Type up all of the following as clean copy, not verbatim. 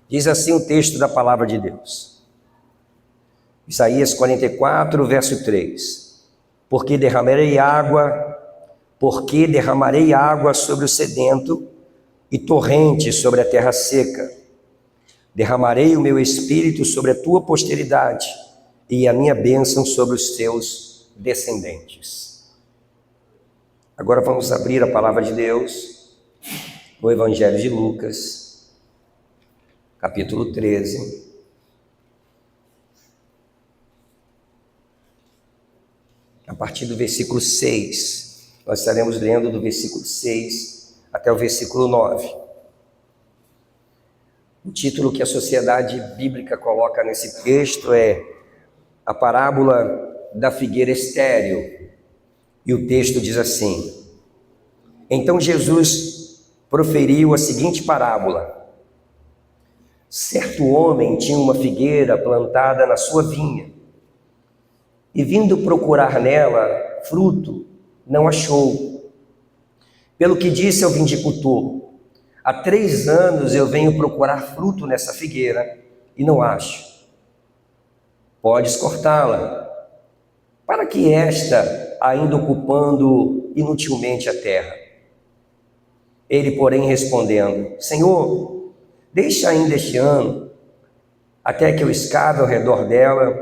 Diz assim o texto da palavra de Deus. Isaías 44, verso 3. Porque derramarei água sobre o sedento e torrentes sobre a terra seca. Derramarei o meu espírito sobre a tua posteridade e a minha bênção sobre os teus descendentes. Agora vamos abrir a palavra de Deus no Evangelho de Lucas, capítulo 13. A partir do versículo 6, nós estaremos lendo do versículo 6 até o versículo 9. O título que a Sociedade Bíblica coloca nesse texto é a parábola da figueira estéril. E o texto diz assim: Então Jesus proferiu a seguinte parábola. Certo homem tinha uma figueira plantada na sua vinha, e vindo procurar nela fruto, não achou. Pelo que disse ao viticultor: há 3 anos eu venho procurar fruto nessa figueira e não acho. Podes cortá-la, para que esta ainda ocupando inutilmente a terra. Ele, porém, respondendo: Senhor, deixa ainda este ano, até que eu escave ao redor dela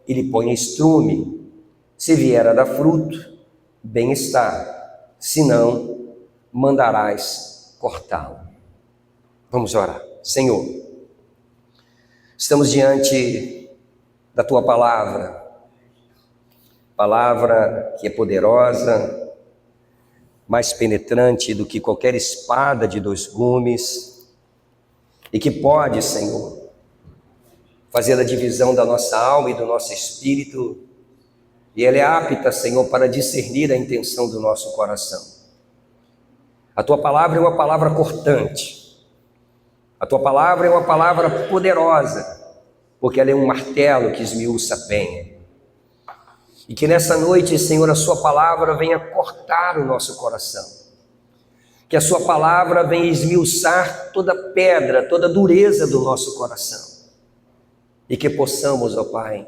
e lhe ponha estrume. Se vier a dar fruto, bem está, se não, mandarás cortá-la. Vamos orar. Senhor, estamos diante da tua palavra que é poderosa, mais penetrante do que qualquer espada de 2 gumes, e que pode, Senhor, fazer a divisão da nossa alma e do nosso espírito, e ela é apta, Senhor, para discernir a intenção do nosso coração. A tua palavra é uma palavra cortante, a tua palavra é uma palavra poderosa, porque ela é um martelo que esmiuça a penha. E que nessa noite, Senhor, a sua palavra venha cortar o nosso coração. Que a sua palavra venha esmiuçar toda pedra, toda dureza do nosso coração. E que possamos, ó Pai,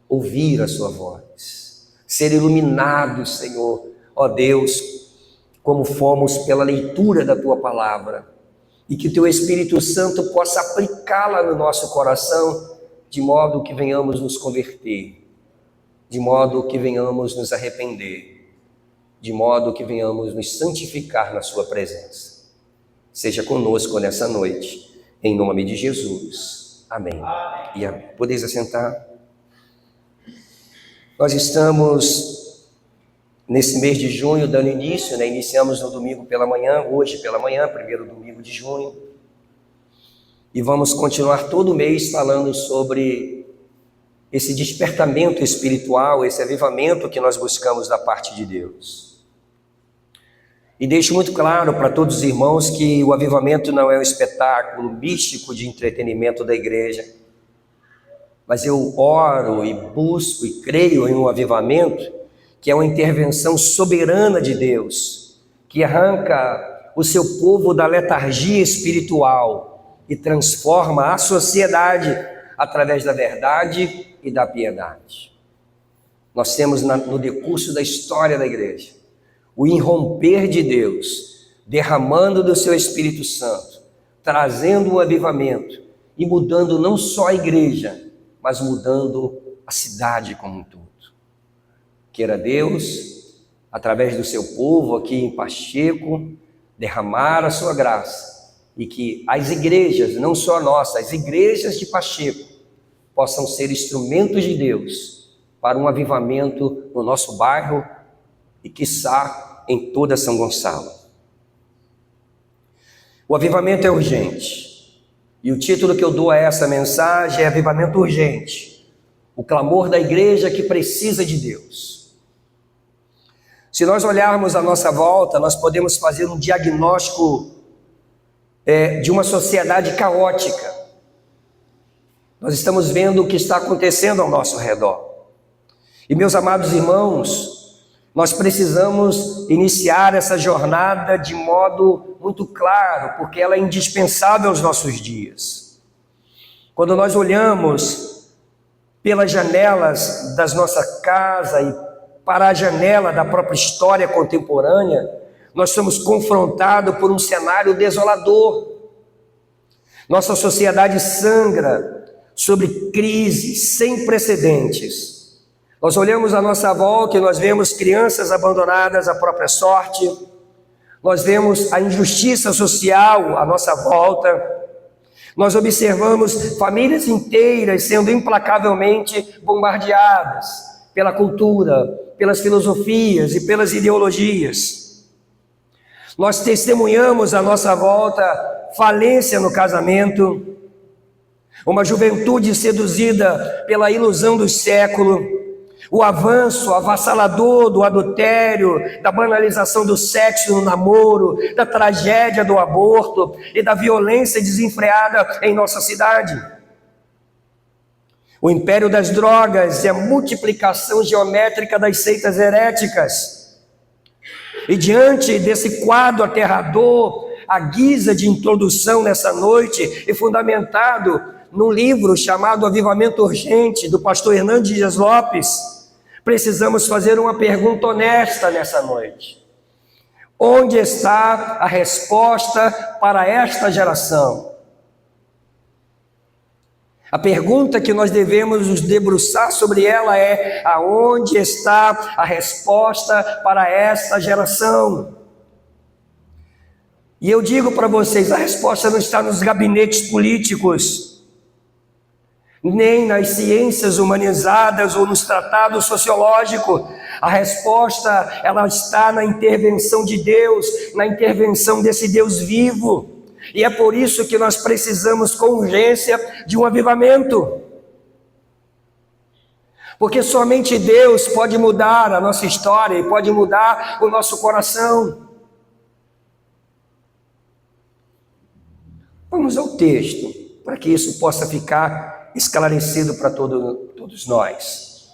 ouvir a sua voz. Ser iluminados, Senhor, ó Deus, como fomos pela leitura da tua palavra. E que o teu Espírito Santo possa aplicá-la no nosso coração, de modo que venhamos nos converter. De modo que venhamos nos arrepender, de modo que venhamos nos santificar na sua presença. Seja conosco nessa noite, em nome de Jesus. Amém. E amém. Podeis assentar? Nós estamos nesse mês de junho dando início, iniciamos no domingo pela manhã, hoje pela manhã, primeiro domingo de junho, e vamos continuar todo mês falando sobre esse despertamento espiritual, esse avivamento que nós buscamos da parte de Deus. E deixo muito claro para todos os irmãos que o avivamento não é um espetáculo místico de entretenimento da igreja, mas eu oro e busco e creio em um avivamento que é uma intervenção soberana de Deus, que arranca o seu povo da letargia espiritual e transforma a sociedade através da verdade e da piedade. Nós temos no decurso da história da igreja o irromper de Deus, derramando do seu Espírito Santo, trazendo um avivamento e mudando não só a igreja, mas mudando a cidade como um todo. Queira Deus, através do seu povo aqui em Pacheco, derramar a sua graça e que as igrejas, não só nossas, as igrejas de Pacheco, possam ser instrumentos de Deus para um avivamento no nosso bairro e, quiçá, em toda São Gonçalo. O avivamento é urgente. E o título que eu dou a essa mensagem é Avivamento Urgente. O clamor da igreja que precisa de Deus. Se nós olharmos à nossa volta, nós podemos fazer um diagnóstico de uma sociedade caótica. Nós estamos vendo o que está acontecendo ao nosso redor. E, meus amados irmãos, nós precisamos iniciar essa jornada de modo muito claro, porque ela é indispensável aos nossos dias. Quando nós olhamos pelas janelas das nossas casas e para a janela da própria história contemporânea, nós somos confrontados por um cenário desolador. Nossa sociedade sangra sobre crises sem precedentes. Nós olhamos à nossa volta e nós vemos crianças abandonadas à própria sorte, nós vemos a injustiça social à nossa volta, nós observamos famílias inteiras sendo implacavelmente bombardeadas pela cultura, pelas filosofias e pelas ideologias. Nós testemunhamos à nossa volta falência no casamento, uma juventude seduzida pela ilusão do século, o avanço avassalador do adultério, da banalização do sexo no namoro, da tragédia do aborto e da violência desenfreada em nossa cidade. O império das drogas e a multiplicação geométrica das seitas heréticas. E diante desse quadro aterrador, a guisa de introdução nessa noite e fundamentado num livro chamado Avivamento Urgente, do pastor Hernandes Dias Lopes, precisamos fazer uma pergunta honesta nessa noite. Onde está a resposta para esta geração? A pergunta que nós devemos nos debruçar sobre ela é: aonde está a resposta para esta geração? E eu digo para vocês, a resposta não está nos gabinetes políticos, nem nas ciências humanizadas ou nos tratados sociológicos. A resposta, ela está na intervenção de Deus, na intervenção desse Deus vivo. E é por isso que nós precisamos com urgência de um avivamento. Porque somente Deus pode mudar a nossa história e pode mudar o nosso coração. Vamos ao texto, para que isso possa ficar esclarecido para todos nós.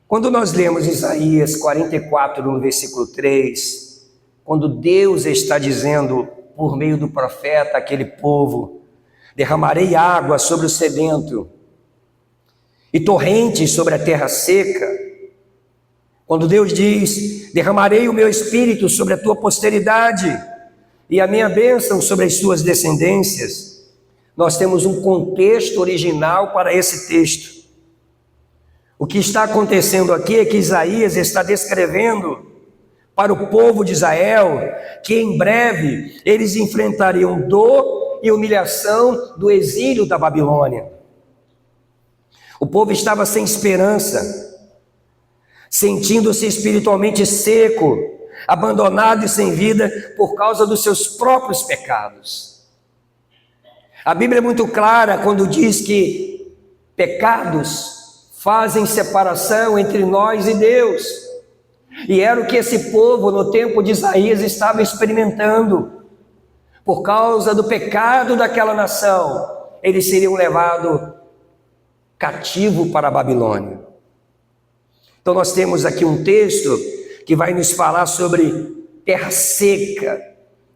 Quando nós lemos Isaías 44, no versículo 3, quando Deus está dizendo, por meio do profeta, aquele povo: derramarei água sobre o sedento e torrentes sobre a terra seca. Quando Deus diz: derramarei o meu espírito sobre a tua posteridade e a minha bênção sobre as suas descendências, nós temos um contexto original para esse texto. O que está acontecendo aqui é que Isaías está descrevendo para o povo de Israel que em breve eles enfrentariam dor e humilhação do exílio da Babilônia. O povo estava sem esperança, sentindo-se espiritualmente seco, abandonado e sem vida por causa dos seus próprios pecados. A Bíblia é muito clara quando diz que pecados fazem separação entre nós e Deus. E era o que esse povo no tempo de Isaías estava experimentando. Por causa do pecado daquela nação, eles seriam levados cativo para a Babilônia. Então nós temos aqui um texto que vai nos falar sobre terra seca.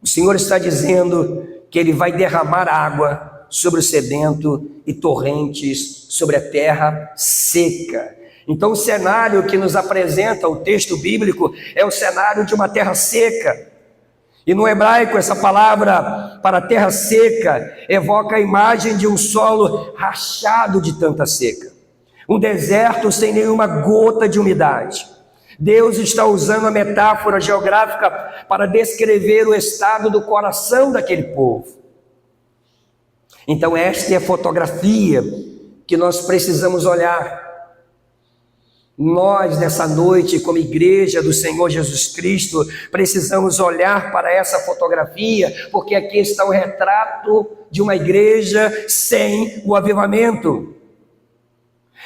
O Senhor está dizendo que Ele vai derramar água sobre o sedento e torrentes sobre a terra seca. Então o cenário que nos apresenta o texto bíblico é o cenário de uma terra seca. E no hebraico essa palavra para terra seca evoca a imagem de um solo rachado de tanta seca. Um deserto sem nenhuma gota de umidade. Deus está usando a metáfora geográfica para descrever o estado do coração daquele povo. Então esta é a fotografia que nós precisamos olhar. Nós, nessa noite, como igreja do Senhor Jesus Cristo, precisamos olhar para essa fotografia, porque aqui está o retrato de uma igreja sem o avivamento.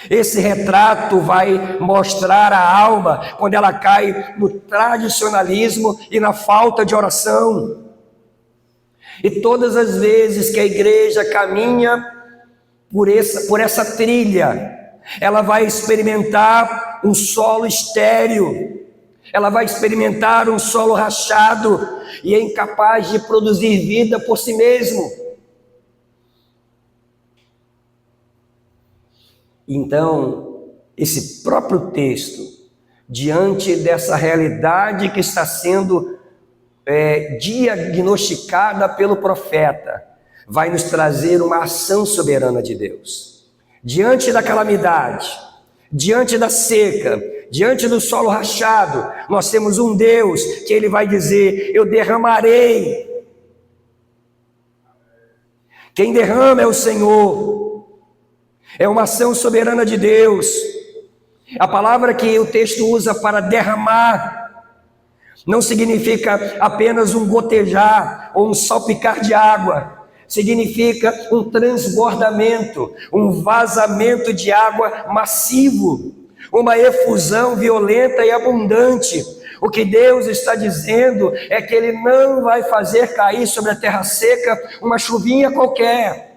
Esse retrato vai mostrar a alma quando ela cai no tradicionalismo e na falta de oração. E todas as vezes que a igreja caminha por essa trilha, ela vai experimentar um solo estéril, ela vai experimentar um solo rachado e é incapaz de produzir vida por si mesmo. Então, esse próprio texto, diante dessa realidade que está sendo diagnosticada pelo profeta, vai nos trazer uma ação soberana de Deus. Diante da calamidade, diante da seca, diante do solo rachado, nós temos um Deus que Ele vai dizer: eu derramarei. Quem derrama é o Senhor. É uma ação soberana de Deus. A palavra que o texto usa para derramar não significa apenas um gotejar ou um salpicar de água. Significa um transbordamento, um vazamento de água massivo, uma efusão violenta e abundante. O que Deus está dizendo é que Ele não vai fazer cair sobre a terra seca uma chuvinha qualquer.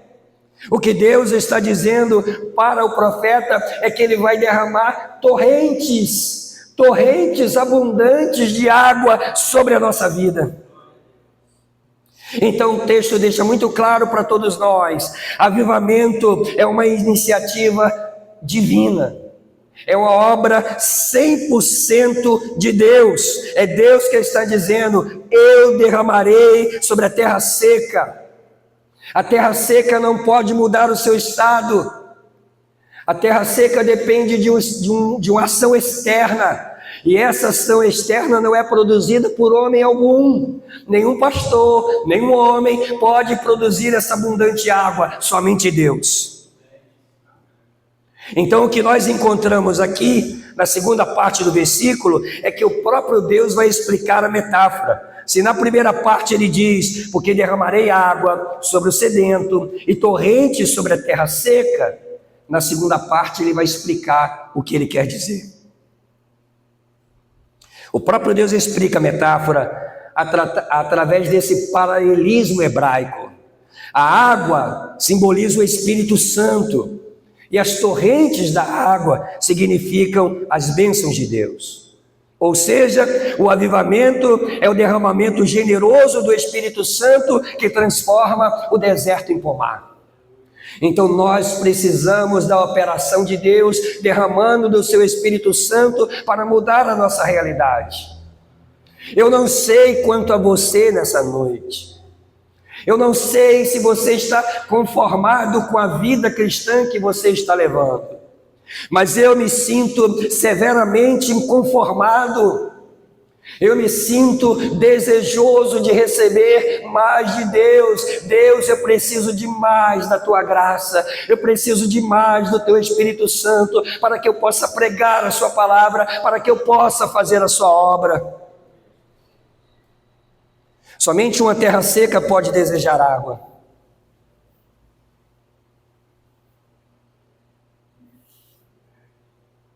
O que Deus está dizendo para o profeta é que Ele vai derramar torrentes abundantes de água sobre a nossa vida. Então o texto deixa muito claro para todos nós: avivamento é uma iniciativa divina, é uma obra 100% de Deus. É Deus que está dizendo: eu derramarei sobre a terra seca. A terra seca não pode mudar o seu estado. A terra seca depende de uma ação externa. E essa ação externa não é produzida por homem algum. Nenhum pastor, nenhum homem pode produzir essa abundante água, somente Deus. Então o que nós encontramos aqui, na segunda parte do versículo, é que o próprio Deus vai explicar a metáfora. Se na primeira parte ele diz: porque derramarei água sobre o sedento e torrentes sobre a terra seca, na segunda parte ele vai explicar o que ele quer dizer. O próprio Deus explica a metáfora através desse paralelismo hebraico. A água simboliza o Espírito Santo e as torrentes da água significam as bênçãos de Deus. Ou seja, o avivamento é o derramamento generoso do Espírito Santo que transforma o deserto em pomar. Então nós precisamos da operação de Deus derramando do seu Espírito Santo para mudar a nossa realidade. Eu não sei quanto a você nessa noite. Eu não sei se você está conformado com a vida cristã que você está levando. Mas eu me sinto severamente inconformado. Eu me sinto desejoso de receber mais de Deus. Deus, eu preciso de mais da Tua graça. Eu preciso de mais do Teu Espírito Santo para que eu possa pregar a Sua palavra, para que eu possa fazer a Sua obra. Somente uma terra seca pode desejar água.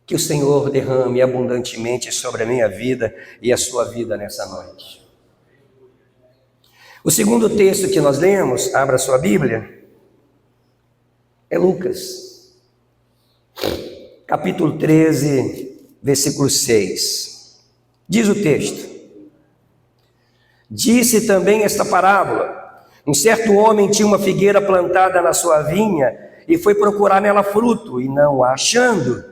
Que o Senhor derrame abundantemente sobre a minha vida e a sua vida nessa noite. O segundo texto que nós lemos, abra sua Bíblia, é Lucas, capítulo 13, versículo 6. Diz o texto: disse também esta parábola: um certo homem tinha uma figueira plantada na sua vinha e foi procurar nela fruto, e não a achando,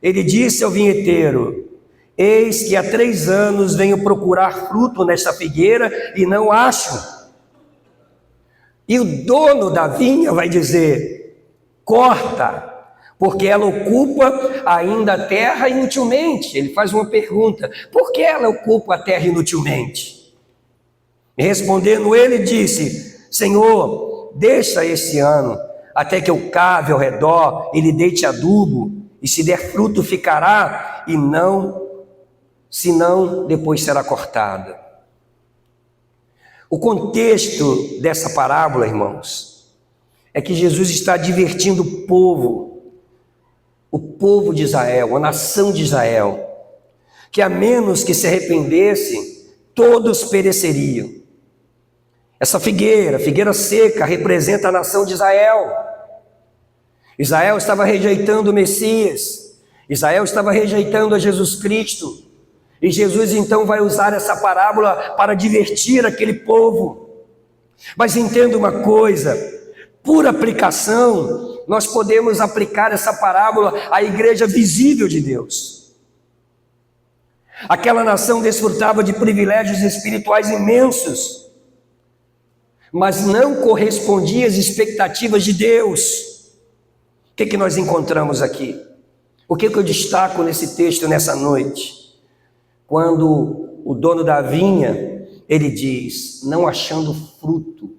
ele disse ao vinheteiro: eis que há 3 anos venho procurar fruto nesta figueira e não acho. E o dono da vinha vai dizer: corta, porque ela ocupa ainda a terra inutilmente. Ele faz uma pergunta: por que ela ocupa a terra inutilmente? E respondendo ele disse: Senhor, deixa este ano, até que eu cave ao redor e lhe deite adubo, e se der fruto ficará, e não, se não, depois será cortada. O contexto dessa parábola, irmãos, é que Jesus está advertindo o povo de Israel, a nação de Israel, que a menos que se arrependessem, todos pereceriam. Essa figueira seca, representa a nação de Israel. Israel estava rejeitando o Messias, Israel estava rejeitando a Jesus Cristo, e Jesus então vai usar essa parábola para divertir aquele povo. Mas entenda uma coisa, por aplicação, nós podemos aplicar essa parábola à igreja visível de Deus. Aquela nação desfrutava de privilégios espirituais imensos, mas não correspondia às expectativas de Deus. O que nós encontramos aqui? O que eu destaco nesse texto, nessa noite? Quando o dono da vinha, ele diz, não achando fruto.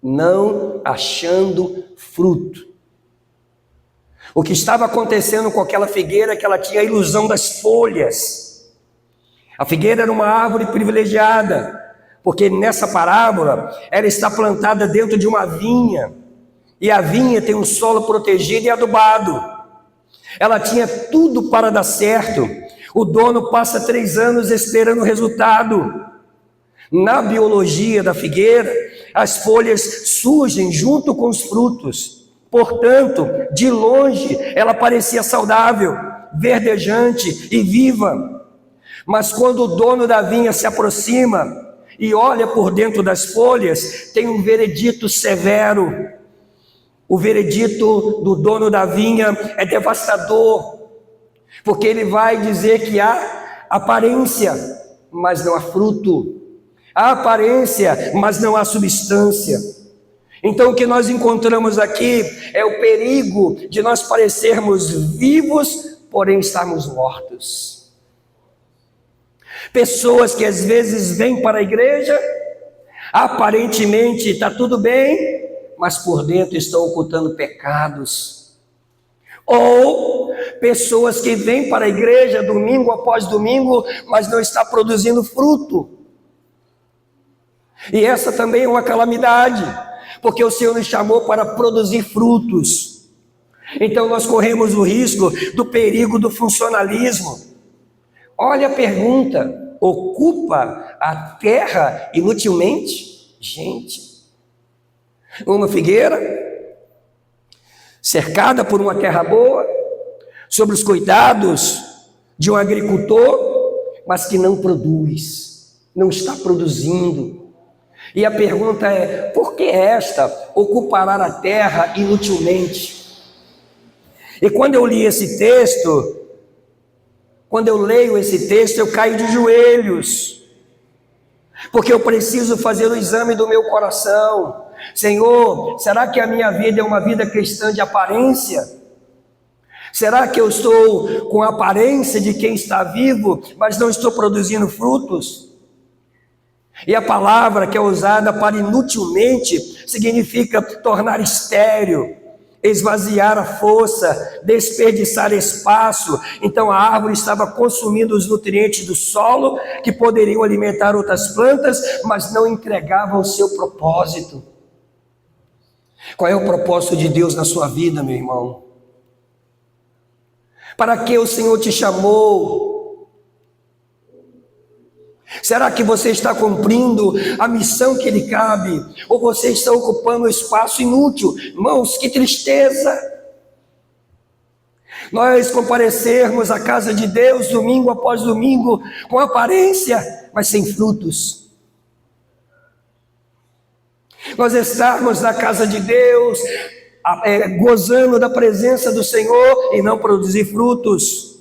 Não achando fruto. O que estava acontecendo com aquela figueira é que ela tinha a ilusão das folhas. A figueira era uma árvore privilegiada, porque nessa parábola ela está plantada dentro de uma vinha, e a vinha tem um solo protegido e adubado. Ela tinha tudo para dar certo. O dono passa 3 anos esperando o resultado. Na biologia da figueira, as folhas surgem junto com os frutos. Portanto, de longe, ela parecia saudável, verdejante e viva. Mas quando o dono da vinha se aproxima e olha por dentro das folhas, tem um veredito severo. O veredito do dono da vinha é devastador, porque ele vai dizer que há aparência, mas não há fruto. Há aparência, mas não há substância. Então o que nós encontramos aqui é o perigo de nós parecermos vivos, porém estarmos mortos. Pessoas que às vezes vêm para a igreja, aparentemente está tudo bem, mas por dentro estão ocultando pecados. Ou pessoas que vêm para a igreja domingo após domingo, mas não está produzindo fruto. E essa também é uma calamidade, porque o Senhor nos chamou para produzir frutos. Então nós corremos o risco do perigo do funcionalismo. Olha a pergunta: ocupa a terra inutilmente? Gente, uma figueira cercada por uma terra boa, sob os cuidados de um agricultor, mas que não produz, não está produzindo. E a pergunta é: por que esta ocupará a terra inutilmente? E quando eu li esse texto, quando eu leio esse texto, eu caio de joelhos, porque eu preciso fazer o exame do meu coração. Senhor, será que a minha vida é uma vida cristã de aparência? Será que eu estou com a aparência de quem está vivo, mas não estou produzindo frutos? E a palavra que é usada para inutilmente significa tornar estéril, esvaziar a força, desperdiçar espaço. Então a árvore estava consumindo os nutrientes do solo, que poderiam alimentar outras plantas, mas não entregava o seu propósito. Qual é o propósito de Deus na sua vida, meu irmão? Para que o Senhor te chamou? Será que você está cumprindo a missão que lhe cabe? Ou você está ocupando um espaço inútil? Irmãos, que tristeza! Nós comparecermos à casa de Deus domingo após domingo com aparência, mas sem frutos. Nós estarmos na casa de Deus, gozando da presença do Senhor e não produzir frutos.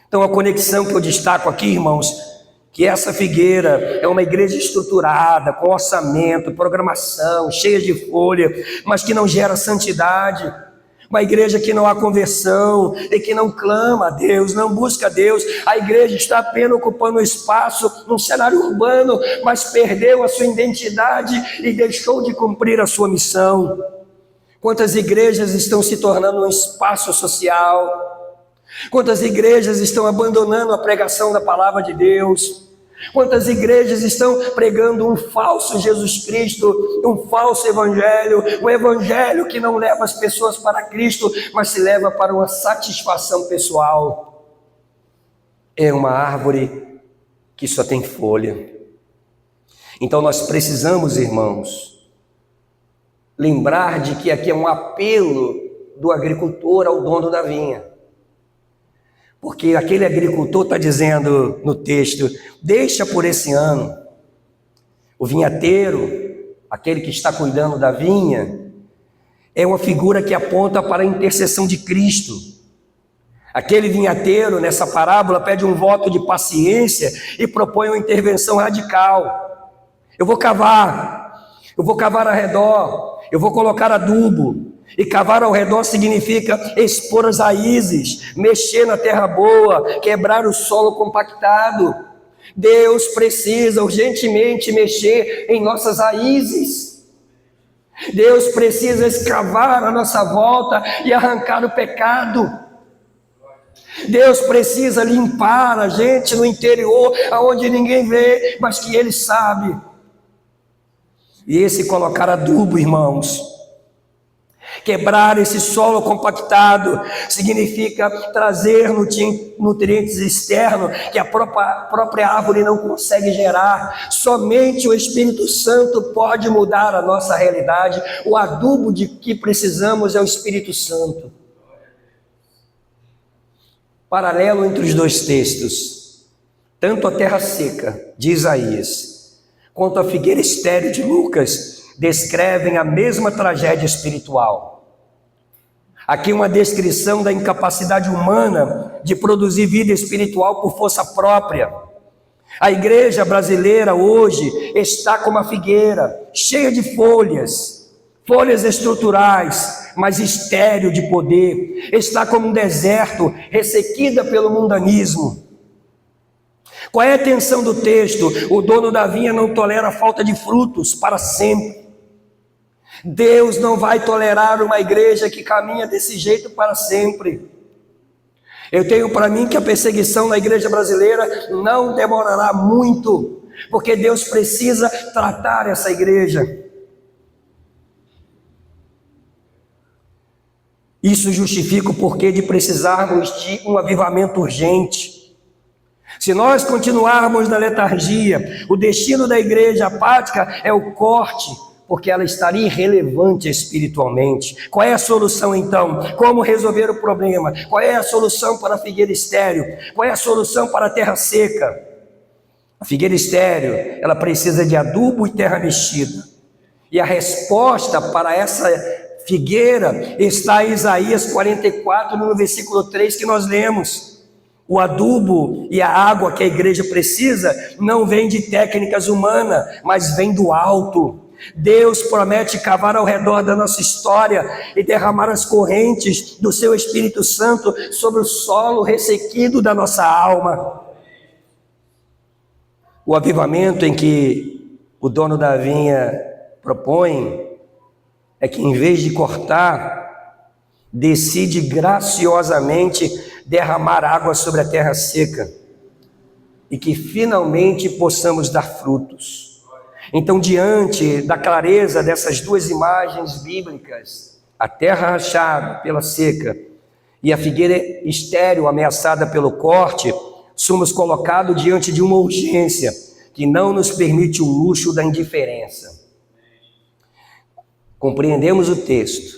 Então a conexão que eu destaco aqui, irmãos, que essa figueira é uma igreja estruturada, com orçamento, programação, cheia de folha, mas que não gera santidade. Uma igreja que não há conversão e que não clama a Deus, não busca a Deus. A igreja está apenas ocupando espaço num cenário urbano, mas perdeu a sua identidade e deixou de cumprir a sua missão. Quantas igrejas estão se tornando um espaço social? Quantas igrejas estão abandonando a pregação da palavra de Deus? Quantas igrejas estão pregando um falso Jesus Cristo, um falso evangelho, um evangelho que não leva as pessoas para Cristo, mas se leva para uma satisfação pessoal? É uma árvore que só tem folha. Então nós precisamos, irmãos, lembrar de que aqui é um apelo do agricultor ao dono da vinha. Porque aquele agricultor está dizendo no texto: deixa por esse ano. O vinhateiro, aquele que está cuidando da vinha, é uma figura que aponta para a intercessão de Cristo. Aquele vinhateiro, nessa parábola, pede um voto de paciência e propõe uma intervenção radical. Eu vou cavar ao redor, eu vou colocar adubo. E cavar ao redor significa expor as raízes, mexer na terra boa, quebrar o solo compactado. Deus precisa urgentemente mexer em nossas raízes. Deus precisa escavar a nossa volta e arrancar o pecado. Deus precisa limpar a gente no interior, aonde ninguém vê, mas que Ele sabe. E esse colocar adubo, irmãos, quebrar esse solo compactado, significa trazer nutrientes externos que a própria árvore não consegue gerar. Somente o Espírito Santo pode mudar a nossa realidade. O adubo de que precisamos é o Espírito Santo. Paralelo entre os dois textos, tanto a terra seca de Isaías, quanto a figueira estéril de Lucas, descrevem a mesma tragédia espiritual. Aqui uma descrição da incapacidade humana de produzir vida espiritual por força própria. A igreja brasileira hoje está como a figueira, cheia de folhas estruturais, mas estéril de poder. Está como um deserto, ressequida pelo mundanismo. Qual é a intenção do texto? O dono da vinha não tolera a falta de frutos para sempre. Deus não vai tolerar uma igreja que caminha desse jeito para sempre. Eu tenho para mim que a perseguição na igreja brasileira não demorará muito, porque Deus precisa tratar essa igreja. Isso justifica o porquê de precisarmos de um avivamento urgente. Se nós continuarmos na letargia, o destino da igreja apática é o corte, porque ela estaria irrelevante espiritualmente. Qual é a solução então? Como resolver o problema? Qual é a solução para a figueira estéril? Qual é a solução para a terra seca? A figueira estéril, ela precisa de adubo e terra mexida. E a resposta para essa figueira está em Isaías 44, no versículo 3 que nós lemos. O adubo e a água que a igreja precisa não vem de técnicas humanas, mas vem do alto. Deus promete cavar ao redor da nossa história e derramar as correntes do seu Espírito Santo sobre o solo ressequido da nossa alma. O avivamento em que o dono da vinha propõe é que, em vez de cortar, decide graciosamente derramar água sobre a terra seca e que finalmente possamos dar frutos. Então, diante da clareza dessas duas imagens bíblicas, a terra rachada pela seca e a figueira estéril ameaçada pelo corte, somos colocados diante de uma urgência que não nos permite o luxo da indiferença. Compreendemos o texto,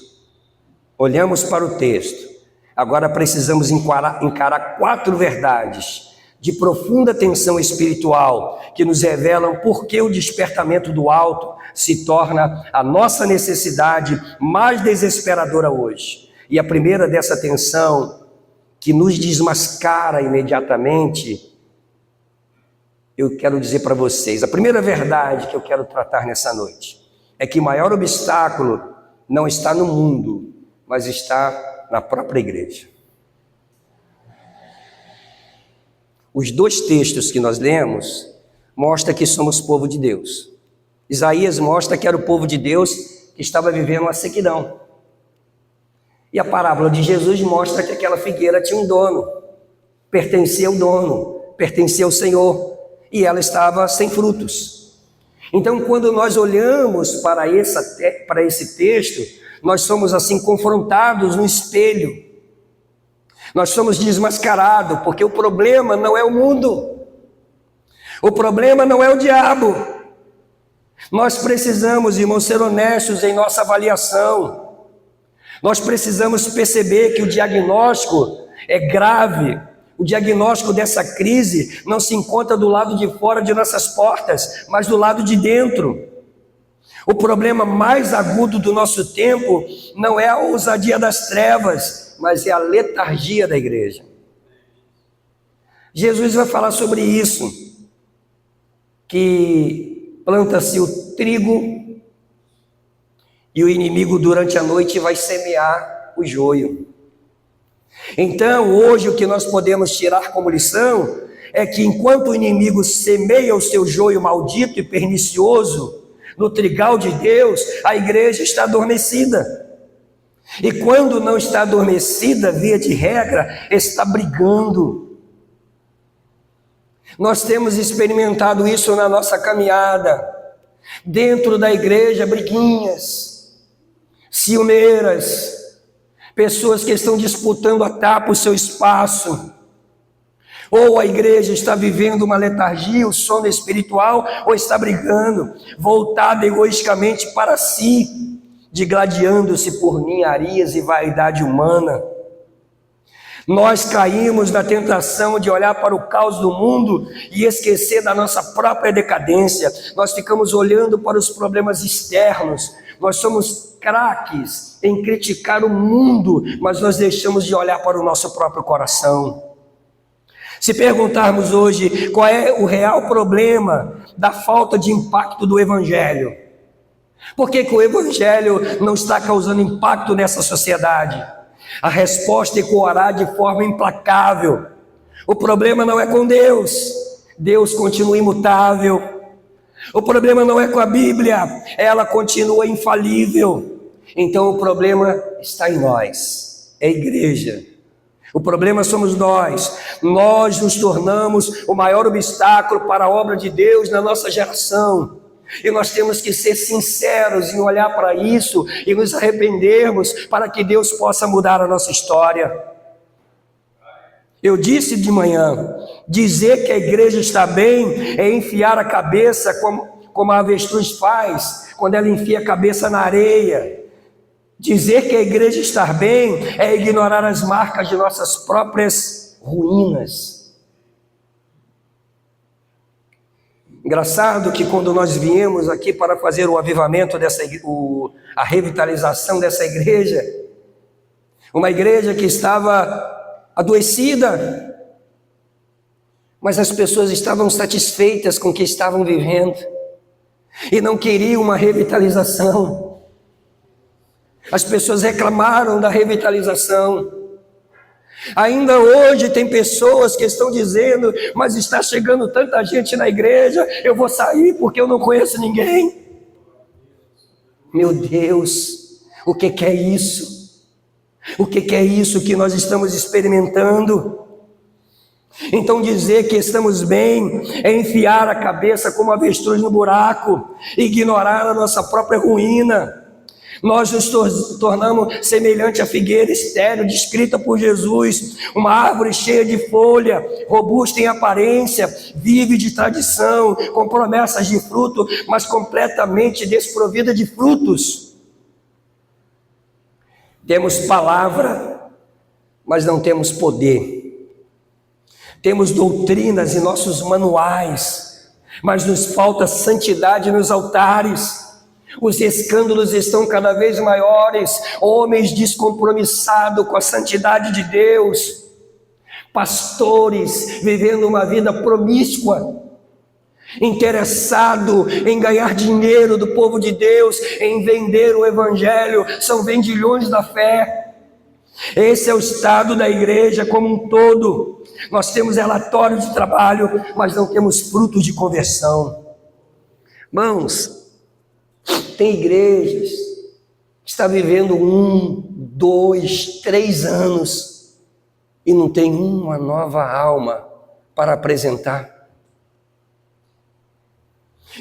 olhamos para o texto, agora precisamos encarar 4 verdades de profunda tensão espiritual, que nos revelam por que o despertamento do alto se torna a nossa necessidade mais desesperadora hoje. E a primeira dessa tensão, que nos desmascara imediatamente, eu quero dizer para vocês, a primeira verdade que eu quero tratar nessa noite, é que o maior obstáculo não está no mundo, mas está na própria igreja. Os 2 textos que nós lemos mostram que somos povo de Deus. Isaías mostra que era o povo de Deus que estava vivendo uma sequidão. E a parábola de Jesus mostra que aquela figueira tinha um dono, pertencia ao dono, pertencia ao Senhor, e ela estava sem frutos. Então, quando nós olhamos para esse texto, nós somos assim confrontados no espelho. Nós somos desmascarados, porque o problema não é o mundo, o problema não é o diabo. Nós precisamos, irmãos, ser honestos em nossa avaliação. Nós precisamos perceber que o diagnóstico é grave. O diagnóstico dessa crise não se encontra do lado de fora de nossas portas, mas do lado de dentro. O problema mais agudo do nosso tempo não é a ousadia das trevas, mas é a letargia da igreja. Jesus vai falar sobre isso, que planta-se o trigo e o inimigo durante a noite vai semear o joio. Então, hoje o que nós podemos tirar como lição é que enquanto o inimigo semeia o seu joio maldito e pernicioso no trigal de Deus, a igreja está adormecida. E quando não está adormecida, via de regra, está brigando. Nós temos experimentado isso na nossa caminhada. Dentro da igreja, briguinhas, ciumeiras, pessoas que estão disputando a tapa o seu espaço. Ou a igreja está vivendo uma letargia, o sono espiritual, ou está brigando, voltada egoisticamente para si, digladiando-se por ninharias e vaidade humana. Nós caímos na tentação de olhar para o caos do mundo e esquecer da nossa própria decadência. Nós ficamos olhando para os problemas externos. Nós somos craques em criticar o mundo, mas nós deixamos de olhar para o nosso próprio coração. Se perguntarmos hoje qual é o real problema da falta de impacto do Evangelho, por que o Evangelho não está causando impacto nessa sociedade? A resposta ecoará de forma implacável. O problema não é com Deus, Deus continua imutável. O problema não é com a Bíblia, ela continua infalível. Então o problema está em nós, é a igreja. O problema somos nós nos tornamos o maior obstáculo para a obra de Deus na nossa geração. E nós temos que ser sinceros em olhar para isso e nos arrependermos para que Deus possa mudar a nossa história. Eu disse de manhã, dizer que a igreja está bem é enfiar a cabeça como a avestruz faz quando ela enfia a cabeça na areia. Dizer que a igreja está bem é ignorar as marcas de nossas próprias ruínas. Engraçado que quando nós viemos aqui para fazer o avivamento a revitalização dessa igreja, uma igreja que estava adoecida, mas as pessoas estavam satisfeitas com o que estavam vivendo e não queriam uma revitalização. As pessoas reclamaram da revitalização. Ainda hoje tem pessoas que estão dizendo, mas está chegando tanta gente na igreja, eu vou sair porque eu não conheço ninguém. Meu Deus, o que é isso? O que é isso que nós estamos experimentando? Então dizer que estamos bem é enfiar a cabeça como avestruz no buraco, ignorar a nossa própria ruína. Nós nos tornamos semelhante à figueira estéril descrita por Jesus, uma árvore cheia de folha, robusta em aparência, vive de tradição, com promessas de fruto, mas completamente desprovida de frutos. Temos palavra, mas não temos poder. Temos doutrinas em nossos manuais, mas nos falta santidade nos altares. Os escândalos estão cada vez maiores, homens descompromissados com a santidade de Deus, pastores vivendo uma vida promíscua, interessado em ganhar dinheiro do povo de Deus, em vender o Evangelho, são vendilhões da fé. Esse é o estado da igreja como um todo. Nós temos relatório de trabalho, mas não temos frutos de conversão. Irmãos, tem igrejas que estão vivendo 1, 2, 3 anos e não tem uma nova alma para apresentar.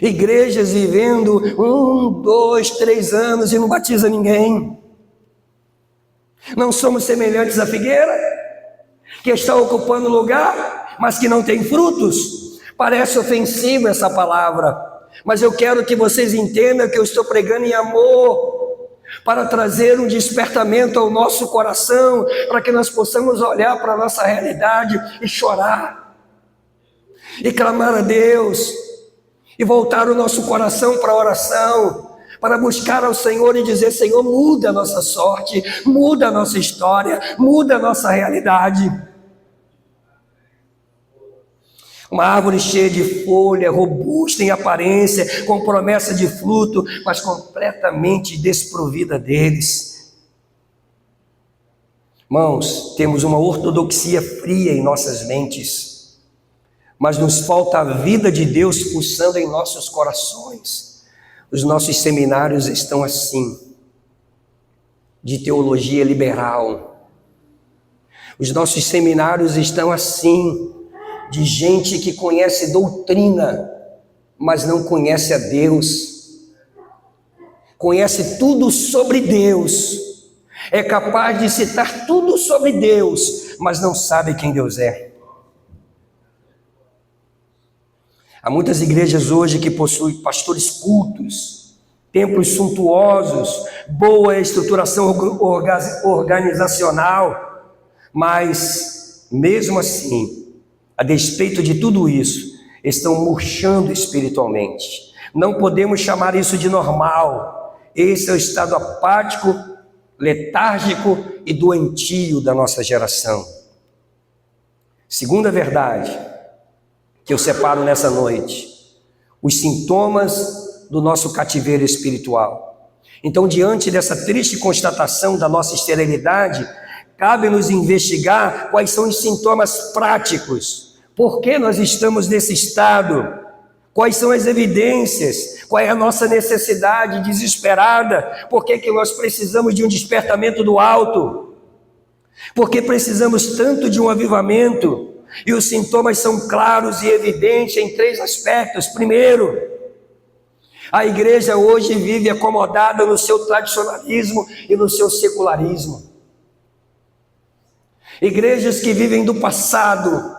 Igrejas vivendo 1, 2, 3 anos e não batiza ninguém. Não somos semelhantes à figueira que está ocupando lugar, mas que não tem frutos. Parece ofensiva essa palavra, mas eu quero que vocês entendam que eu estou pregando em amor, para trazer um despertamento ao nosso coração, para que nós possamos olhar para a nossa realidade e chorar, e clamar a Deus, e voltar o nosso coração para a oração, para buscar ao Senhor e dizer: Senhor, muda a nossa sorte, muda a nossa história, muda a nossa realidade. Uma árvore cheia de folha, robusta em aparência, com promessa de fruto, mas completamente desprovida deles. Irmãos, temos uma ortodoxia fria em nossas mentes, mas nos falta a vida de Deus pulsando em nossos corações. Os nossos seminários estão assim, de teologia liberal. Os nossos seminários estão assim, de gente que conhece doutrina, mas não conhece a Deus. Conhece tudo sobre Deus, é capaz de citar tudo sobre Deus, mas não sabe quem Deus é. Há muitas igrejas hoje que possuem pastores cultos, templos suntuosos, boa estruturação organizacional, mas mesmo assim, a despeito de tudo isso, estão murchando espiritualmente. Não podemos chamar isso de normal. Esse é o estado apático, letárgico e doentio da nossa geração. Segunda verdade que eu separo nessa noite: os sintomas do nosso cativeiro espiritual. Então, diante dessa triste constatação da nossa esterilidade, cabe-nos investigar quais são os sintomas práticos. Por que nós estamos nesse estado? Quais são as evidências? Qual é a nossa necessidade desesperada? Por que nós precisamos de um despertamento do alto? Por que precisamos tanto de um avivamento? E os sintomas são claros e evidentes em 3 aspectos. Primeiro, a igreja hoje vive acomodada no seu tradicionalismo e no seu secularismo. Igrejas que vivem do passado,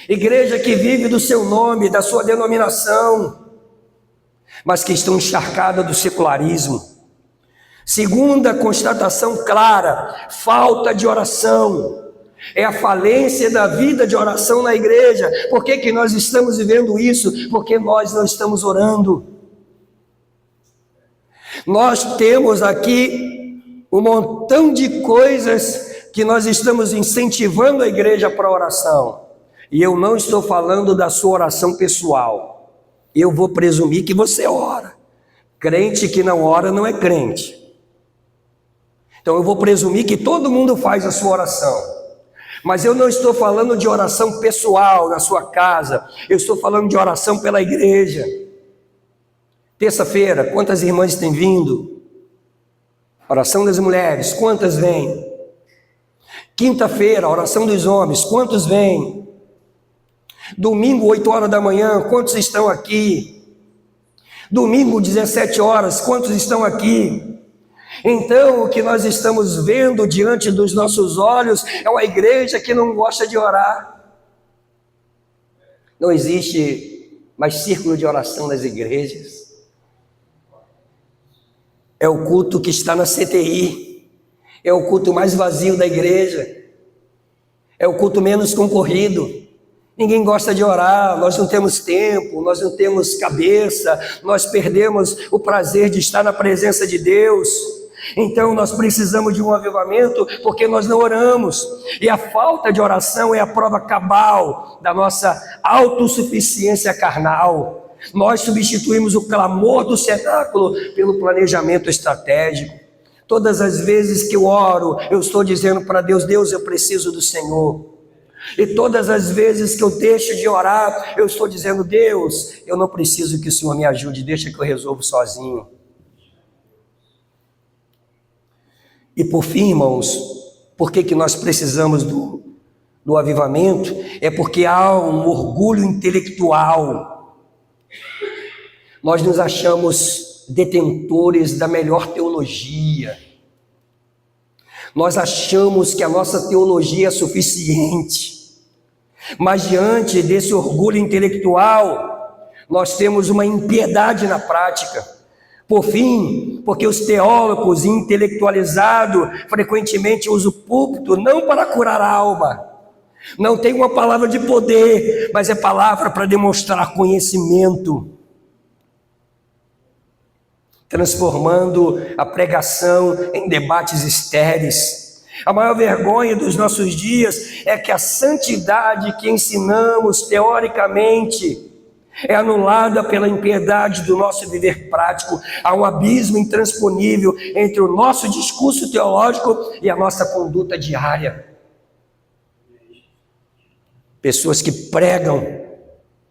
igreja que vive do seu nome, da sua denominação, mas que estão encharcadas do secularismo. Segunda constatação clara: falta de oração. É a falência da vida de oração na igreja. Por que nós estamos vivendo isso? Porque nós não estamos orando. Nós temos aqui um montão de coisas que nós estamos incentivando a igreja para a oração. E eu não estou falando da sua oração pessoal. Eu vou presumir que você ora. Crente que não ora não é crente. Então eu vou presumir que todo mundo faz a sua oração. Mas eu não estou falando de oração pessoal na sua casa. Eu estou falando de oração pela igreja. Terça-feira, quantas irmãs têm vindo? Oração das mulheres, quantas vêm? Quinta-feira, oração dos homens, quantos vêm? Domingo, 8 horas da manhã, quantos estão aqui? Domingo, 17 horas, quantos estão aqui? Então, o que nós estamos vendo diante dos nossos olhos é uma igreja que não gosta de orar. Não existe mais círculo de oração nas igrejas. É o culto que está na CTI, é o culto mais vazio da igreja, é o culto menos concorrido. Ninguém gosta de orar, nós não temos tempo, nós não temos cabeça, nós perdemos o prazer de estar na presença de Deus. Então nós precisamos de um avivamento porque nós não oramos, e a falta de oração é a prova cabal da nossa autossuficiência carnal. Nós substituímos o clamor do cenáculo pelo planejamento estratégico. Todas as vezes que eu oro, eu estou dizendo para Deus: Deus, eu preciso do Senhor. E todas as vezes que eu deixo de orar, eu estou dizendo: Deus, eu não preciso que o Senhor me ajude, deixa que eu resolvo sozinho. E por fim, irmãos, por que nós precisamos do avivamento? É porque há um orgulho intelectual. Nós nos achamos detentores da melhor teologia. Nós achamos que a nossa teologia é suficiente. Mas diante desse orgulho intelectual, nós temos uma impiedade na prática. Por fim, porque os teólogos intelectualizados frequentemente usam o púlpito não para curar a alma. Não tem uma palavra de poder, mas é palavra para demonstrar conhecimento. transformando a pregação em debates estéreis. A maior vergonha dos nossos dias é que a santidade que ensinamos teoricamente é anulada pela impiedade do nosso viver prático. Há um abismo intransponível entre o nosso discurso teológico e a nossa conduta diária. Pessoas que pregam,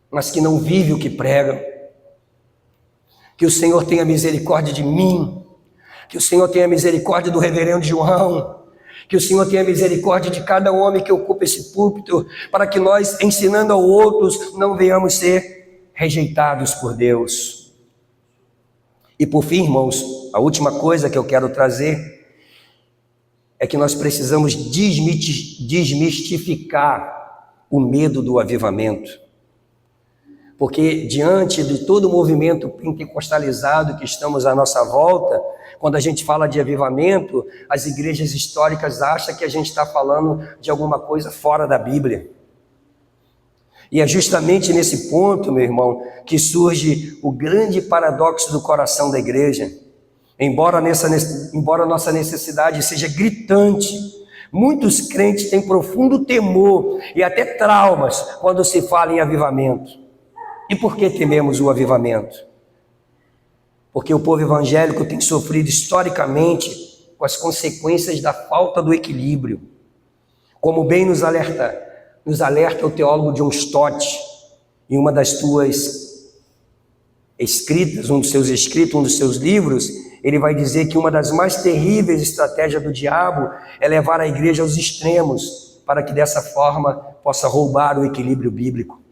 mas que não vivem o que pregam. Que o Senhor tenha misericórdia de mim, que o Senhor tenha misericórdia do reverendo João, que o Senhor tenha misericórdia de cada homem que ocupa esse púlpito, para que nós, ensinando a outros, não venhamos ser rejeitados por Deus. E por fim, irmãos, a última coisa que eu quero trazer é que nós precisamos desmistificar o medo do avivamento. Porque diante de todo o movimento pentecostalizado que estamos à nossa volta, quando a gente fala de avivamento, as igrejas históricas acham que a gente está falando de alguma coisa fora da Bíblia. E é justamente nesse ponto, meu irmão, que surge o grande paradoxo do coração da igreja. Embora a nossa necessidade seja gritante, muitos crentes têm profundo temor e até traumas quando se fala em avivamento. E por que tememos o avivamento? Porque o povo evangélico tem sofrido historicamente com as consequências da falta do equilíbrio. Como bem nos alerta o teólogo John Stott, em uma das suas escritas, um dos seus livros, ele vai dizer que uma das mais terríveis estratégias do diabo é levar a igreja aos extremos, para que dessa forma possa roubar o equilíbrio bíblico.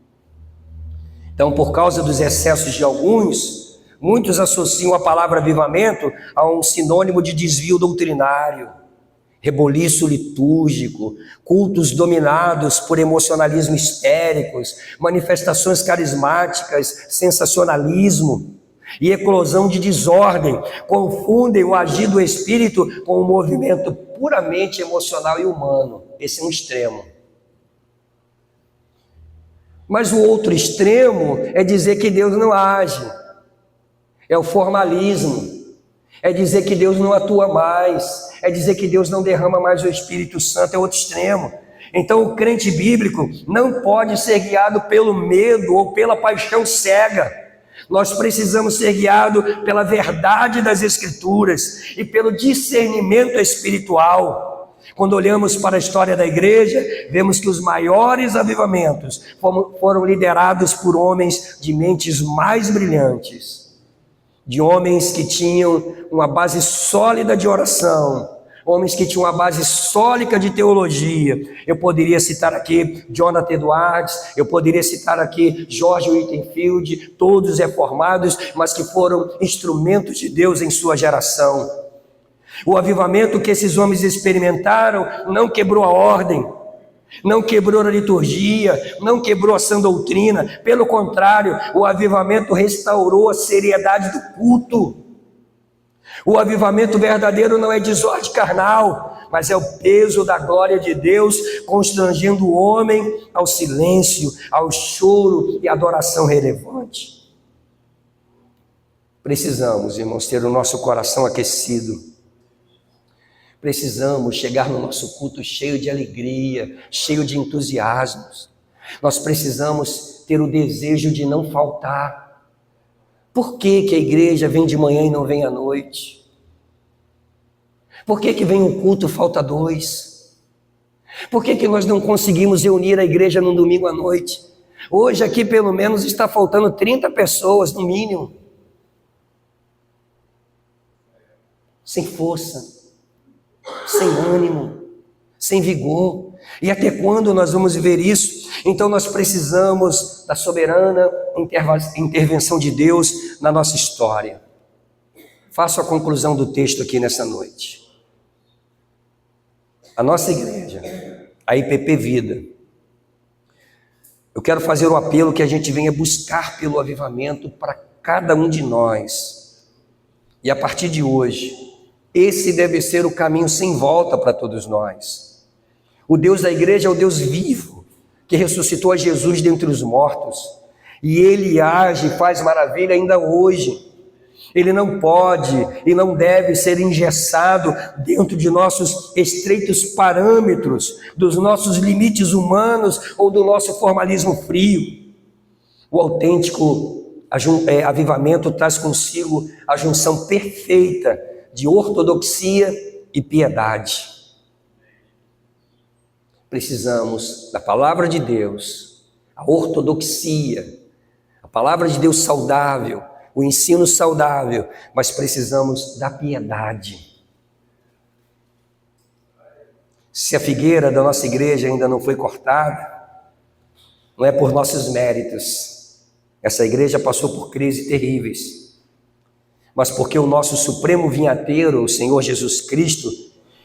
Então, por causa dos excessos de alguns, muitos associam a palavra avivamento a um sinônimo de desvio doutrinário, reboliço litúrgico, cultos dominados por emocionalismo histéricos, manifestações carismáticas, sensacionalismo e eclosão de desordem. Confundem o agir do Espírito com um movimento puramente emocional e humano. Esse é um extremo. Mas o outro extremo é dizer que Deus não age, é o formalismo, é dizer que Deus não atua mais, é dizer que Deus não derrama mais o Espírito Santo, é outro extremo. Então o crente bíblico não pode ser guiado pelo medo ou pela paixão cega. Nós precisamos ser guiados pela verdade das Escrituras e pelo discernimento espiritual. Quando olhamos para a história da igreja, vemos que os maiores avivamentos foram liderados por homens de mentes mais brilhantes, de homens que tinham uma base sólida de oração, homens que tinham uma base sólida de teologia. Eu poderia citar aqui Jonathan Edwards, eu poderia citar aqui George Whitefield, todos reformados, mas que foram instrumentos de Deus em sua geração. O avivamento que esses homens experimentaram não quebrou a ordem, não quebrou a liturgia, não quebrou a sã doutrina. Pelo contrário, o avivamento restaurou a seriedade do culto. O avivamento verdadeiro não é desordem carnal, mas é o peso da glória de Deus constrangendo o homem ao silêncio, ao choro e adoração relevante. Precisamos, irmãos, ter o nosso coração aquecido. Precisamos chegar no nosso culto cheio de alegria, cheio de entusiasmos. Nós precisamos ter o desejo de não faltar. Por que a igreja vem de manhã e não vem à noite? Por que vem um culto e falta 2? Por que nós não conseguimos reunir a igreja num domingo à noite? Hoje aqui pelo menos está faltando 30 pessoas no mínimo. Sem força, sem ânimo, sem vigor. E até quando nós vamos ver isso? Então nós precisamos da soberana intervenção de Deus na nossa história. Faço a conclusão do texto aqui nessa noite. A nossa igreja, a IPP Vida, eu quero fazer o apelo que a gente venha buscar pelo avivamento para cada um de nós. E a partir de hoje, esse deve ser o caminho sem volta para todos nós. O Deus da igreja é o Deus vivo, que ressuscitou a Jesus dentre os mortos. E Ele age e faz maravilha ainda hoje. Ele não pode e não deve ser engessado dentro de nossos estreitos parâmetros, dos nossos limites humanos ou do nosso formalismo frio. O autêntico avivamento traz consigo a junção perfeita de ortodoxia e piedade. Precisamos da palavra de Deus, a ortodoxia, a palavra de Deus saudável, o ensino saudável, mas precisamos da piedade. Se a figueira da nossa igreja ainda não foi cortada, não é por nossos méritos. Essa igreja passou por crises terríveis, mas porque o nosso supremo vinhateiro, o Senhor Jesus Cristo,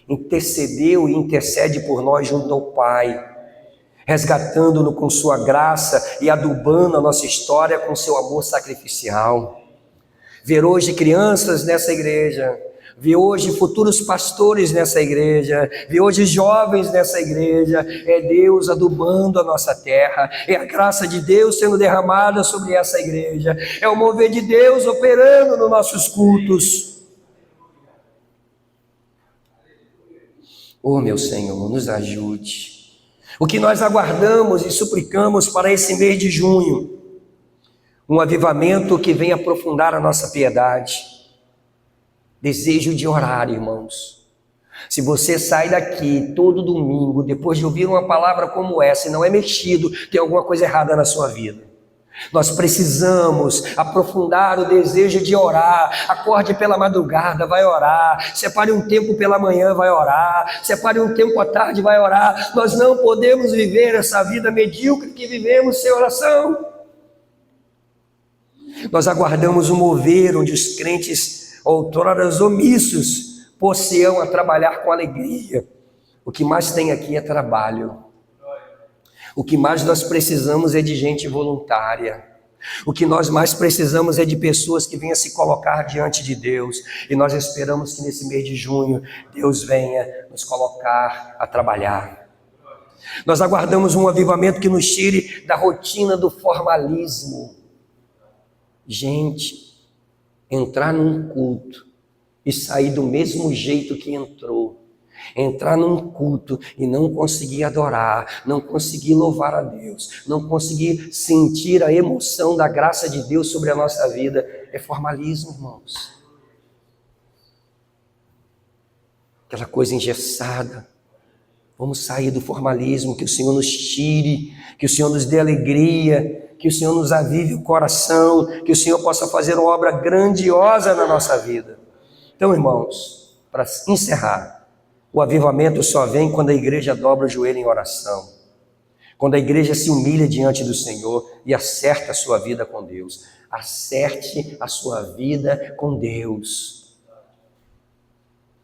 intercedeu e intercede por nós junto ao Pai, resgatando-nos com sua graça e adubando a nossa história com seu amor sacrificial. Ver hoje crianças nessa igreja, ver hoje futuros pastores nessa igreja, ver hoje jovens nessa igreja, é Deus adubando a nossa terra, é a graça de Deus sendo derramada sobre essa igreja, é o mover de Deus operando nos nossos cultos. Oh, meu Senhor, nos ajude. O que nós aguardamos e suplicamos para esse mês de junho, um avivamento que venha aprofundar a nossa piedade, desejo de orar, irmãos. Se você sai daqui todo domingo, depois de ouvir uma palavra como essa, e não é mexido, tem alguma coisa errada na sua vida. Nós precisamos aprofundar o desejo de orar. Acorde pela madrugada, vai orar. Separe um tempo pela manhã, vai orar. Separe um tempo à tarde, vai orar. Nós não podemos viver essa vida medíocre que vivemos sem oração. Nós aguardamos um mover onde os crentes, outroras omissos, possam a trabalhar com alegria. O que mais tem aqui é trabalho. O que mais nós precisamos é de gente voluntária. O que nós mais precisamos é de pessoas que venham se colocar diante de Deus. E nós esperamos que nesse mês de junho Deus venha nos colocar a trabalhar. Nós aguardamos um avivamento que nos tire da rotina do formalismo. Gente, entrar num culto e sair do mesmo jeito que entrou. Entrar num culto e não conseguir adorar, não conseguir louvar a Deus, não conseguir sentir a emoção da graça de Deus sobre a nossa vida, é formalismo, irmãos. Aquela coisa engessada. Vamos sair do formalismo, que o Senhor nos tire, que o Senhor nos dê alegria, que o Senhor nos avive o coração, que o Senhor possa fazer uma obra grandiosa na nossa vida. Então, irmãos, para encerrar, o avivamento só vem quando a igreja dobra o joelho em oração, quando a igreja se humilha diante do Senhor e acerta a sua vida com Deus. Acerte a sua vida com Deus.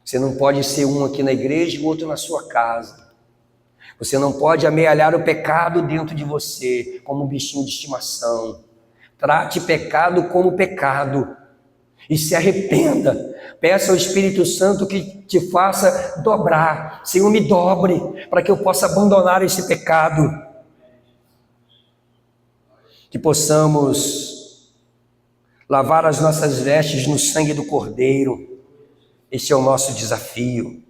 Você não pode ser um aqui na igreja e o outro na sua casa. Você não pode amealhar o pecado dentro de você como um bichinho de estimação. Trate pecado como pecado e se arrependa. Peça ao Espírito Santo que te faça dobrar. Senhor, me dobre para que eu possa abandonar esse pecado. Que possamos lavar as nossas vestes no sangue do Cordeiro. Esse é o nosso desafio.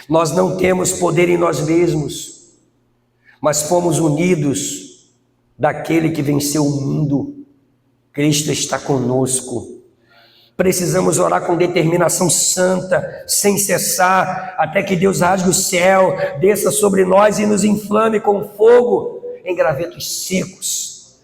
Nós não temos poder em nós mesmos, mas fomos unidos daquele que venceu o mundo. Cristo está conosco. Precisamos orar com determinação santa, sem cessar, até que Deus rasgue o céu, desça sobre nós e nos inflame com fogo em gravetos secos.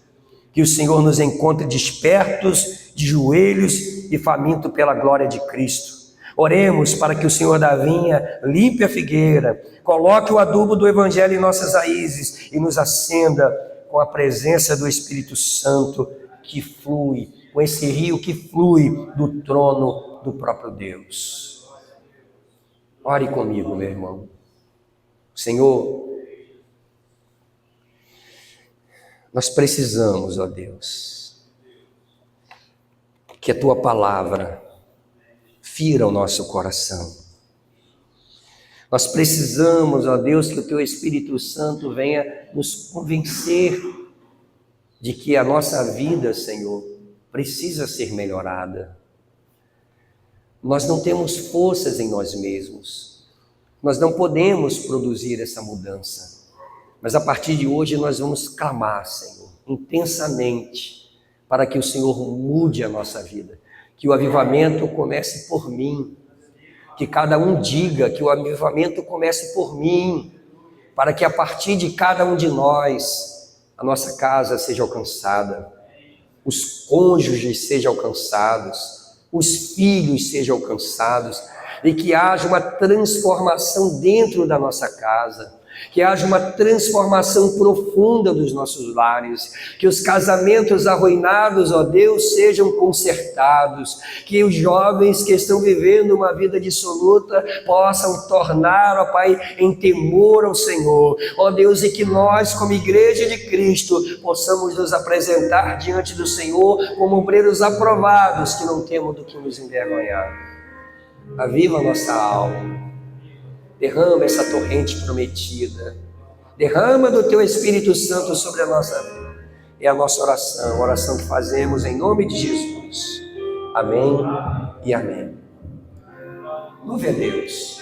Que o Senhor nos encontre despertos, de joelhos e famintos pela glória de Cristo. Oremos para que o Senhor da vinha limpe a figueira, coloque o adubo do Evangelho em nossas raízes e nos acenda com a presença do Espírito Santo que flui, com esse rio que flui do trono do próprio Deus. Ore comigo, meu irmão. Senhor, nós precisamos, ó Deus, que a Tua palavra fira o nosso coração. Nós precisamos, ó Deus, que o Teu Espírito Santo venha nos convencer de que a nossa vida, Senhor, precisa ser melhorada. Nós não temos forças em nós mesmos. Nós não podemos produzir essa mudança. Mas a partir de hoje nós vamos clamar, Senhor, intensamente, para que o Senhor mude a nossa vida. Que o avivamento comece por mim. Que cada um diga que o avivamento comece por mim. Para que a partir de cada um de nós, a nossa casa seja alcançada. Os cônjuges sejam alcançados. Os filhos sejam alcançados, e que haja uma transformação dentro da nossa casa, que haja uma transformação profunda dos nossos lares, que os casamentos arruinados, ó Deus, sejam consertados, que os jovens que estão vivendo uma vida dissoluta possam tornar, ó Pai, em temor ao Senhor, ó Deus, e que nós, como igreja de Cristo, possamos nos apresentar diante do Senhor como obreiros aprovados, que não temos do que nos envergonhar. Aviva a nossa alma. Derrama essa torrente prometida. Derrama do Teu Espírito Santo sobre a nossa vida. É a nossa oração, a oração que fazemos em nome de Jesus. Amém e amém. Louve a Deus.